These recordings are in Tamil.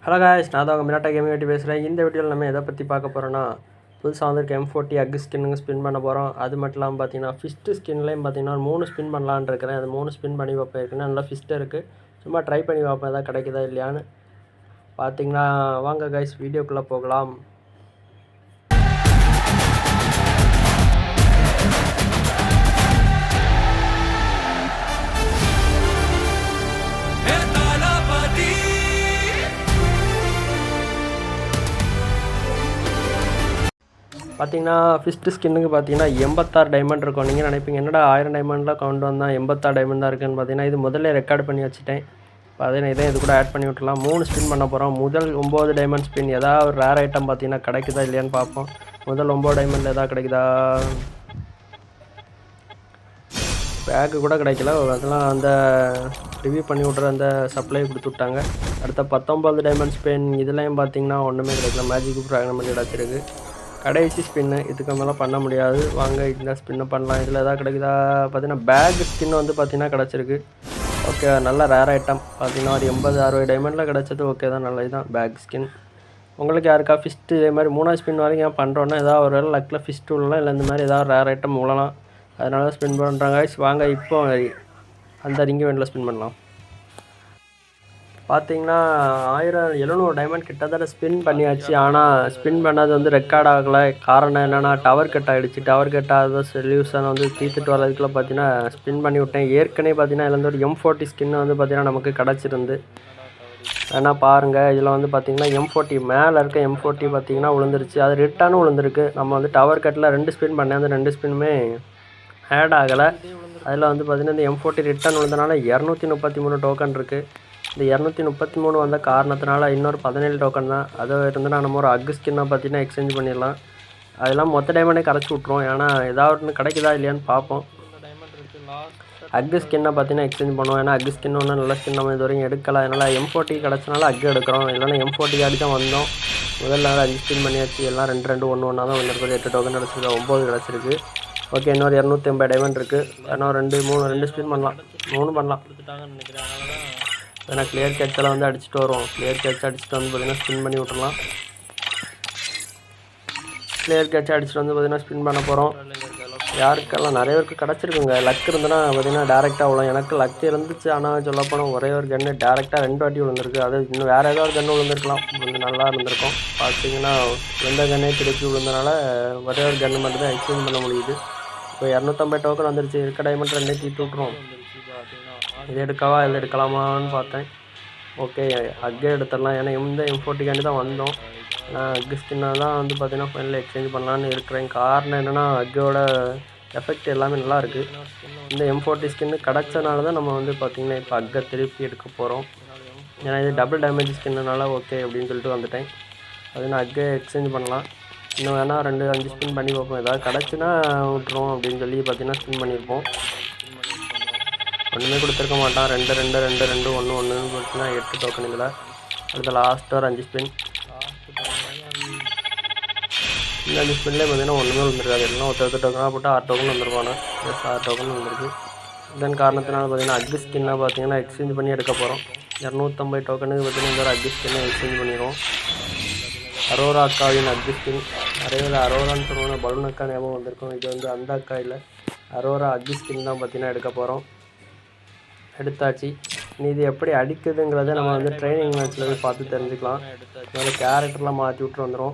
ஹலோ காய்ஸ், நான் தான் உங்கள் மினாட்டா கேமிங் வெட்டி பேசுகிறேன். இந்த வீடியோவில் நம்ம எதை பற்றி பார்க்க போகிறோன்னா, புதுசாக வந்துருக்கு M40 அக் ஸ்கின்னுங்க ஸ்பின் பண்ண போகிறோம். அது மட்டும் இல்லாமல் பார்த்தீங்கன்னா ஃபிஸ்ட்டு ஸ்கின்லேயும் பார்த்தீங்கன்னா 3 ஸ்பின் பண்ணலான்னு இருக்கிறேன். அது 3 ஸ்பின் பண்ணி பார்ப்பேன். இருக்குன்னா நல்லா ஃபிஸ்ட்டு இருக்குது. சும்மா ட்ரை பண்ணி பார்ப்பேன் எதாவது கிடைக்குதா இல்லையான்னு. பார்த்தீங்கன்னா வாங்க காய்ஸ், வீடியோக்குள்ளே போகலாம். பார்த்தீங்கன்னா ஃபிஸ்ட்டு ஸ்கின்னுக்கு பார்த்தீங்கன்னா 86 டைமண்ட் இருக்கும். நீங்கள் நினைப்பீங்க என்னடா 1000 டைமண்ட்லாம் கவுண்ட் வந்தால் 86 டைமண்ட் தான் இருக்குன்னு. பார்த்தீங்கன்னா இது முதல்ல ரெக்கார்ட் பண்ணி வச்சுட்டேன். பார்த்தீங்கன்னா இதை இது கூட ஆட் பண்ணி விட்டுலாம். 3 ஸ்பின் பண்ண போகிறோம். முதல் 9 டைமண்ட் ஸ்பின் ஏதாவது ஒரு ரேர் ஐட்டம் பார்த்தீங்கன்னா கிடைக்குதா இல்லையான்னு பார்ப்போம். முதல் 9 டைமண்டில் எதாவது கிடைக்குதா? பேக்கு கூட கிடைக்கல. அதெல்லாம் அந்த ரிவ்யூ பண்ணி விட்ற அந்த சப்ளை கொடுத்து விட்டாங்க. அடுத்த 19 டைமண்ட் ஸ்பின் இதுலேயும் பார்த்தீங்கன்னா ஒன்றுமே கிடைக்கல. மேஜிக் ஃப்ராக்மெண்ட் கிடச்சிருக்கு. கடைசி ஸ்பின்னு, இதுக்கு மேலே பண்ண முடியாது. வாங்க இந்த ஸ்பின்னை பண்ணலாம். இதில் எதாவது கிடைக்குதா? பார்த்தீங்கன்னா பேக் ஸ்கின் வந்து பார்த்தீங்கன்னா கிடச்சிருக்கு. ஓகே, நல்ல ரேர் ஐட்டம். பார்த்தீங்கன்னா ஒரு 80-60 டைமண்டில் கிடச்சது. ஓகே தான், நல்லது தான் பேக் ஸ்கின். உங்களுக்கு யாருக்கா ஃபிஸ்ட்டு இதே மாதிரி 3 ஸ்பின் வரைக்கும் ஏன் பண்ணுறோன்னா ஏதாவது ஒரு வேலை லக்கில் ஃபிஸ்ட்டு விழலாம், இல்லை இந்த மாதிரி ஏதாவது ரேர் ஐட்டம் விழலாம். அதனால தான் ஸ்பின் பண்ணுறாங்க. வாங்க இப்போ அந்த ரிங்கு வேண்டில் ஸ்பின் பண்ணலாம். பார்த்தீங்கன்னா 1700 டைமண்ட் கிட்டத்தட்ட ஸ்பின் பண்ணியாச்சு. ஆனால் ஸ்பின் பண்ணது வந்து ரெக்கார்ட் ஆகலை. காரணம் என்னென்னா டவர் கட் ஆகிடுச்சு. டவர் கட் ஆகாத சொல்யூஷன் வந்து தீர்த்துட்டு வரதுக்குள்ளே பார்த்தீங்கன்னா ஸ்பின் பண்ணி விட்டேன். ஏற்கனவே பார்த்தீங்கன்னா இதில் வந்து ஒரு M40 ஸ்கின்னு வந்து பார்த்தீங்கன்னா நமக்கு கிடச்சிருந்து. ஏன்னா பாருங்கள், இதில் வந்து பார்த்திங்கன்னா M40 மேலே இருக்க M40 பார்த்திங்கன்னா விழுந்துருச்சு. அது ரிட்டர்னும் விழுந்திருக்கு. நம்ம வந்து டவர் கட்டில் 2 ஸ்பின் பண்ணேன். அந்த 2 ஸ்பின்னுமே ஆட் ஆகலை. அதில் வந்து பார்த்திங்கன்னா இந்த M40 ரிட்டர்ன் விழுந்தனால 233 டோக்கன் இருக்குது. இந்த 233 வந்த காரணத்தினால இன்னொரு 17 டோக்கன் தான். அதை இருந்து நம்ம ஒரு அக் ஸ்கின்னாக பார்த்தீங்கன்னா எக்ஸ்சேஞ்ச் பண்ணிடலாம். அதெல்லாம் மொத்த டைமண்டே கரைச்சி விட்ருவோம். ஏன்னா ஏதாவது ஒன்று கிடைக்குதா இல்லையான்னு பார்ப்போம். அக் ஸ்கின்னை பார்த்தீங்கன்னா எக்ஸ்சேஞ்ச் பண்ணுவோம். ஏன்னா அக் ஸ்கின் ஒன்று நல்ல ஸ்கின் நம்ம இது வரைக்கும் எடுக்கலாம். அதனால் M40 கிடச்சனால அக் எடுக்கிறோம். இல்லைன்னா M40 ஆடி தான் வந்தோம். முதல்ல 5 ஸ்பின் பண்ணியாச்சு. எல்லாம் 2 1 1 தான் வந்துருக்குது. 8 டோக்கன் கிடச்சிருக்கு, 9 கிடச்சிருக்கு. ஓகே, இன்னொரு 280 டைமண்ட் இருக்குது. இன்னும் 2 ஸ்பின் பண்ணலாம், 3 பண்ணலாம். ஏன்னா கிளியர் கேட்செல்லாம் வந்து அடிச்சுட்டு வரும். கிளியர் கேட்ச் அடிச்சுட்டு வந்து பார்த்திங்கன்னா ஸ்பின் பண்ணி விட்டுறலாம். கிளியர் கேட்ச் அடிச்சுட்டு வந்து பார்த்திங்கன்னா ஸ்பின் பண்ண போகிறோம். யாருக்கெல்லாம் நிறைய பேருக்கு கிடச்சிருக்குங்க. லக் இருந்ததுன்னா பார்த்திங்கன்னா டேரெக்டாக விழும். எனக்கு லக் இருந்துச்சு. ஆனால் சொல்லப்போனால் ஒரே ஒரு கன்று டேரெக்டாக 2 வாட்டி விழுந்திருக்கு. அது இன்னும் வேறு ஏதாவது கன்று விழுந்திருக்கலாம், கொஞ்சம் நல்லா இருந்திருக்கும். பார்த்தீங்கன்னா விழுந்த கண்ணே திருப்பி விழுந்தனால ஒரே ஒரு கன்று மட்டும் தான் எக்ஸ்சேஞ்ச் பண்ண முடியுது. இப்போ 250 டோக்கன் வந்துருச்சு. இருக்க டைமண்ட் 2 தீட்டு விட்ருவோம். இது எடுக்கவா இல்லை எடுக்கலாமான்னு பார்த்தேன். ஓகே, அக்கே எடுத்துடலாம். ஏன்னா இந்த M40 தான் வந்தோம். நான் அக்கு ஸ்கின்னாக தான் வந்து பார்த்தீங்கன்னா ஃபைனலில் எக்ஸ்சேஞ்ச் பண்ணலான்னு இருக்கிறேன். காரணம் என்னென்னா அக்கோட எஃபெக்ட் எல்லாமே நல்லாயிருக்கு. இந்த M40 ஸ்கின்னு கிடச்சனால தான் நம்ம வந்து பார்த்திங்கன்னா இப்போ அக்கை திருப்பி எடுக்க போகிறோம். ஏன்னா இது டபுள் டேமேஜ் ஸ்கின்னுனால ஓகே அப்படின்னு சொல்லிட்டு வந்துட்டேன். அது நான் அக்கே எக்ஸ்சேஞ்ச் பண்ணலாம். இன்னும் வேணால் 5 ஸ்பின் பண்ணி பார்ப்போம். ஏதாவது கிடச்சுன்னா விட்டுருவோம் அப்படின்னு சொல்லி பார்த்தீங்கன்னா ஸ்பின் பண்ணியிருப்போம். ஒன்றுமே கொடுத்துருக்க மாட்டான். 2 2 2 2 1 1ன்னு பார்த்தீங்கன்னா 8 டோக்கன். இதில் அடுத்த லாஸ்ட்டு ஒரு 5 ஸ்பின். இந்த 5 ஸ்பின்லேயே பார்த்தீங்கன்னா ஒன்றுமே வந்துருக்காது. எல்லாம் ஒருத்தர் டோக்கனாக போட்டு 6 டோக்கன் வந்துருப்பானே. ப்ளஸ் 6 டோக்கன் வந்துருக்கு. இதன் காரணத்தினால பார்த்தீங்கன்னா அக் ஸ்கின்னாக பார்த்தீங்கன்னா எக்ஸ்சேஞ்ச் பண்ணி எடுக்க போகிறோம். 250 டோக்கனுக்கு பார்த்தீங்கன்னா இந்த ஒரு அக் ஸ்கின்னை எக்ஸ்சேஞ்ச் பண்ணிடுவோம். அரோரா அக்காவின் அக் ஸ்கின். நிறைய பேர் அரோரான்னு சொல்லுவாங்க, பலூன் அக்கா ஞாபகம் வந்திருக்கும். இது வந்து அந்த அக்கா இல்லை, அரோரா அக் ஸ்கின் தான் பார்த்தீங்கன்னா எடுக்க போகிறோம். எடுத்தாச்சு. இது எப்படி அடிக்குதுங்கிறத நம்ம வந்து ட்ரைனிங் மேட்ச்சில் போய் பார்த்து தெரிஞ்சுக்கலாம். அதனால் கேரக்டர்லாம் மாற்றி விட்டு வந்துடும்.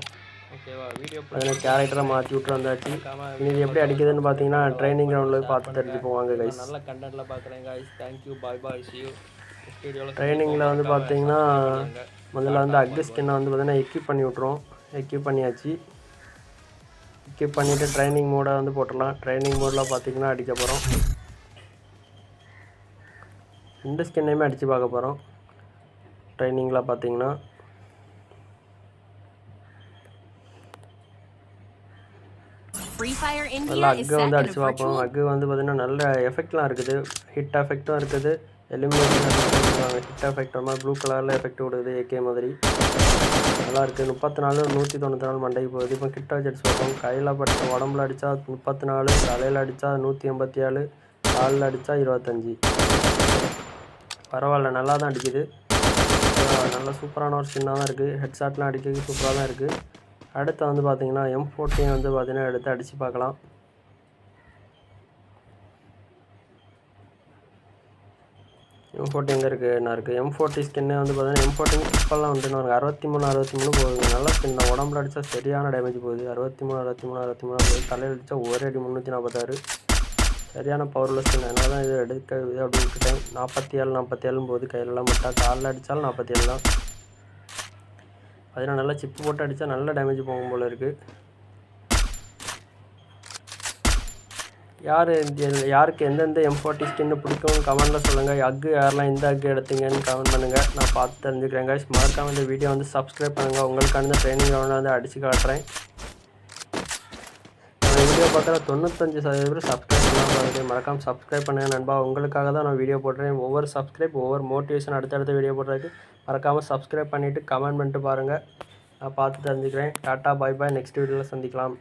ஓகேவா, அதில் கேரக்டரை மாற்றி விட்டு வந்தாச்சு. இது எப்படி அடிக்குதுன்னு பார்த்தீங்கன்னா ட்ரைனிங் கிரவுண்டில் பார்த்து தெரிஞ்சுப்போம். வாங்க கைஸ், நல்ல கண்டென்ட்டில் பார்க்குறேன் guys. Thank you, bye bye, see you. ட்ரைனிங்கில் வந்து பார்த்தீங்கன்னா முதல்ல வந்து அக் ஸ்கின்னை வந்து பார்த்தீங்கன்னா எக்யூப் பண்ணி விட்ருவோம். எக்யூப் பண்ணியாச்சு. எக்யூப் பண்ணிவிட்டு ட்ரைனிங் மோடை வந்து போட்டுடலாம். ட்ரைனிங் மோடில் பார்த்தீங்கன்னா அடிக்க போகிறோம். இந்த ஸ்கின்னையுமே அடித்து பார்க்க போகிறோம். ட்ரைனிங்கில் பார்த்தீங்கன்னா நல்லா அக்கு வந்து அடித்து பார்ப்போம். அக்கு வந்து பார்த்திங்கன்னா நல்ல எஃபெக்ட்லாம் இருக்குது. ஹிட் எஃபெக்ட்டும் இருக்குது, எலிமினேஷன் எஃபெக்ட். ஹிட் எஃபெக்ட் மாதிரி ப்ளூ கலரில் எஃபெக்ட் விடுது. AK மாதிரி நல்லா இருக்குது. 34 194 மண்டைக்கு போகுது. இப்போ கிட்ட வச்சு அடிச்சு பார்ப்போம். கையில் பட்ட உடம்புல அடித்தா 34, தலையில் அடித்தா 187, காலில் அடித்தா 25. பரவாயில்ல, நல்லா தான் அடிக்குது. நல்ல சூப்பரான ஒரு ஸ்கின்னாக தான் இருக்குது. ஹெட்ஷாட்லாம் அடிக்கிறதுக்கு சூப்பராக தான் இருக்குது. அடுத்து வந்து பார்த்திங்கன்னா M14 வந்து பார்த்திங்கன்னா எடுத்து அடித்து பார்க்கலாம். M40 எங்கே இருக்குது? என்ன இருக்குது? M40 ஸ்கின்னே வந்து பார்த்தீங்கன்னா M14 இப்போல்லாம் வந்துன்னு 63 போகுதுங்க. நல்ல ஸ்கின் தான். உடம்புல அடித்தா சரியான டேமேஜ் போகுது. 63 போகுது. தலையில் அடித்தா ஒரே அடி 346. சரியான பவர்லெஸ் ஸ்கின். அதனால தான் இதை எடுக்க அப்படி விட்டுட்டேன். 47 போகுது. கையிலலாம் மட்டும் காலில் அடித்தாலும் 47 தான். பார்த்தீங்கன்னா நல்லா சிப்பு போட்டு அடித்தா நல்ல டேமேஜ் போகும் போல் இருக்குது. யாருக்கு எந்தெந்த M40 ஸ்கின்னு பிடிக்கும் கமெண்ட்டில் சொல்லுங்கள். அக்கு யாரெல்லாம் இந்த அக்கு எடுத்தீங்கன்னு கமெண்ட் பண்ணுங்கள். நான் பார்த்து தெரிஞ்சுக்கிறேன் guys. மறக்காம இந்த வீடியோ வந்து சப்ஸ்கிரைப் பண்ணுங்கள். உங்களுக்கான ட்ரைனிங் ரவுண்டில் வந்து அடித்து காட்டுறேன். இந்த வீடியோ பார்க்குற 95% சப்ஸ்கிரைப் பண்ணாமல் மறக்காமல் சப்ஸ்கிரைப் பண்ணுங்கள் நண்பா. உங்களுக்காக தான் நான் வீடியோ போடுறேன். ஒவ்வொரு சப்ஸ்கிரைப் ஒவ்வொரு மோட்டிவேஷன் அடுத்தடுத்த வீடியோ போடுறதுக்கு மறக்காமல் சப்ஸ்கிரைப் பண்ணிவிட்டு கமெண்ட் பண்ணிட்டு பாருங்கள். நான் பார்த்து தெரிஞ்சுக்கிறேன். டாட்டா பாய் பாய். நெக்ஸ்ட் வீடியோவில் சந்திக்கலாம்.